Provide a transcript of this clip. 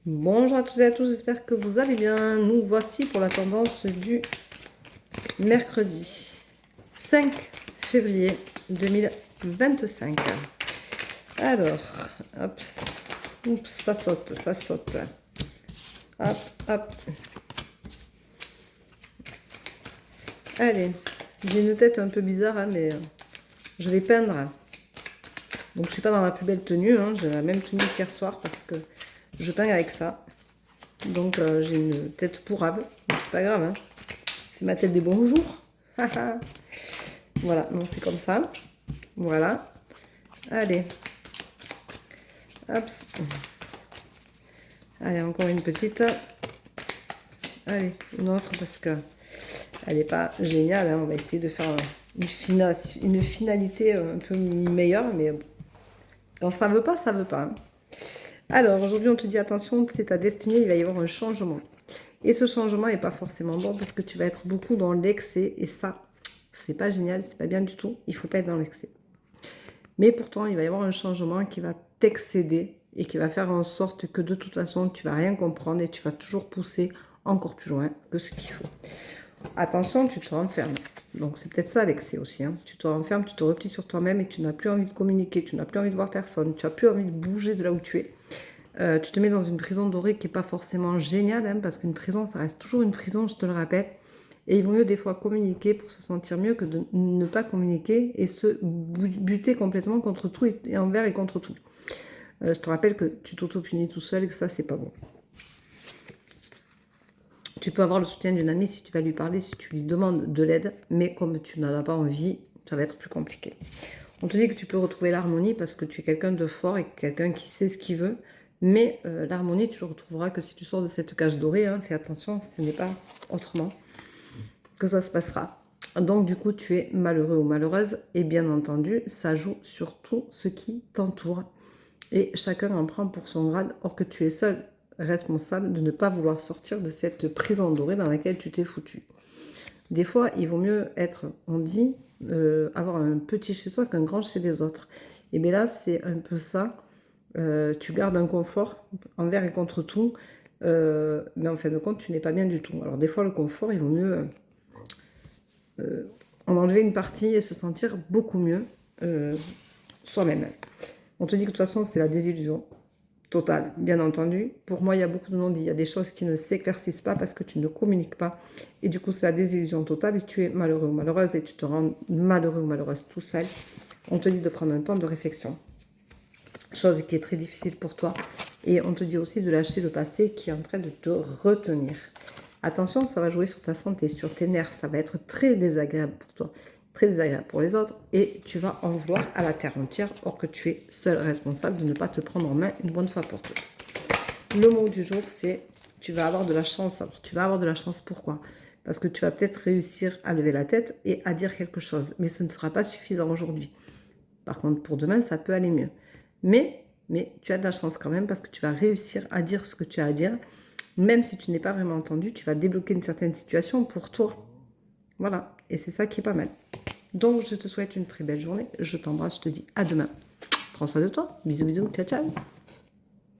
Bonjour à toutes et à tous, j'espère que vous allez bien. Nous voici pour la tendance du mercredi 5 février 2025. Alors, hop, oups, ça saute, ça saute. Hop, hop. Allez, j'ai une tête un peu bizarre, hein, mais je vais peindre. Donc je suis pas dans la plus belle tenue, hein, j'ai la même tenue qu'hier soir parce que je peins avec ça. Donc j'ai une tête pourrave, mais c'est pas grave, hein. C'est ma tête des bons jours. Voilà, non, c'est comme ça. Voilà. Allez. Hop. Allez, encore une petite. Allez, une autre parce que elle n'est pas géniale, hein. On va essayer de faire une finalité un peu meilleure, mais quand ça veut pas, ça veut pas, hein. Alors, aujourd'hui, on te dit attention, c'est ta destinée, il va y avoir un changement. Et ce changement n'est pas forcément bon parce que tu vas être beaucoup dans l'excès. Et ça, c'est pas génial, c'est pas bien du tout. Il faut pas être dans l'excès. Mais pourtant, il va y avoir un changement qui va t'excéder et qui va faire en sorte que de toute façon, tu vas rien comprendre et tu vas toujours pousser encore plus loin que ce qu'il faut. Attention, tu te renfermes. Donc, c'est peut-être ça l'excès aussi, hein. Tu te renfermes, tu te replies sur toi-même et tu n'as plus envie de communiquer, tu n'as plus envie de voir personne, tu n'as plus envie de bouger de là où tu es. Tu te mets dans une prison dorée qui n'est pas forcément géniale, hein, parce qu'une prison, ça reste toujours une prison, je te le rappelle. Et il vaut mieux des fois communiquer pour se sentir mieux que de ne pas communiquer et se buter complètement contre tout et envers et contre tout. Je te rappelle que tu t'auto-punis tout seul et que ça, c'est pas bon. Tu peux avoir le soutien d'une amie si tu vas lui parler, si tu lui demandes de l'aide, mais comme tu n'en as pas envie, ça va être plus compliqué. On te dit que tu peux retrouver l'harmonie parce que tu es quelqu'un de fort et quelqu'un qui sait ce qu'il veut. Mais l'harmonie, tu le retrouveras que si tu sors de cette cage dorée. Hein, fais attention, ce n'est pas autrement que ça se passera. Donc du coup, tu es malheureux ou malheureuse. Et bien entendu, ça joue sur tout ce qui t'entoure. Et chacun en prend pour son grade. Or que tu es seul responsable de ne pas vouloir sortir de cette prison dorée dans laquelle tu t'es foutu. Des fois, il vaut mieux être, on dit, avoir un petit chez soi qu'un grand chez les autres. Et bien là, c'est un peu ça. Tu gardes un confort envers et contre tout, mais en fin de compte, tu n'es pas bien du tout. Alors des fois, le confort, il vaut mieux en enlever une partie et se sentir beaucoup mieux soi-même. On te dit que de toute façon, c'est la désillusion totale, bien entendu. Pour moi, il y a beaucoup de non-dits. Il y a des choses qui ne s'éclaircissent pas parce que tu ne communiques pas. Et du coup, c'est la désillusion totale et tu es malheureux ou malheureuse et tu te rends malheureux ou malheureuse tout seul. On te dit de prendre un temps de réflexion. Chose qui est très difficile pour toi. Et on te dit aussi de lâcher le passé qui est en train de te retenir. Attention, ça va jouer sur ta santé, sur tes nerfs. Ça va être très désagréable pour toi, très désagréable pour les autres. Et tu vas en vouloir à la terre entière, or que tu es seul responsable de ne pas te prendre en main une bonne fois pour toutes. Le mot du jour, c'est tu vas avoir de la chance. Alors, tu vas avoir de la chance, pourquoi ? Parce que tu vas peut-être réussir à lever la tête et à dire quelque chose. Mais ce ne sera pas suffisant aujourd'hui. Par contre, pour demain, ça peut aller mieux. Mais tu as de la chance quand même parce que tu vas réussir à dire ce que tu as à dire. Même si tu n'es pas vraiment entendu, tu vas débloquer une certaine situation pour toi. Voilà, et c'est ça qui est pas mal. Donc, je te souhaite une très belle journée. Je t'embrasse, je te dis à demain. Prends soin de toi. Bisous, bisous, ciao, ciao.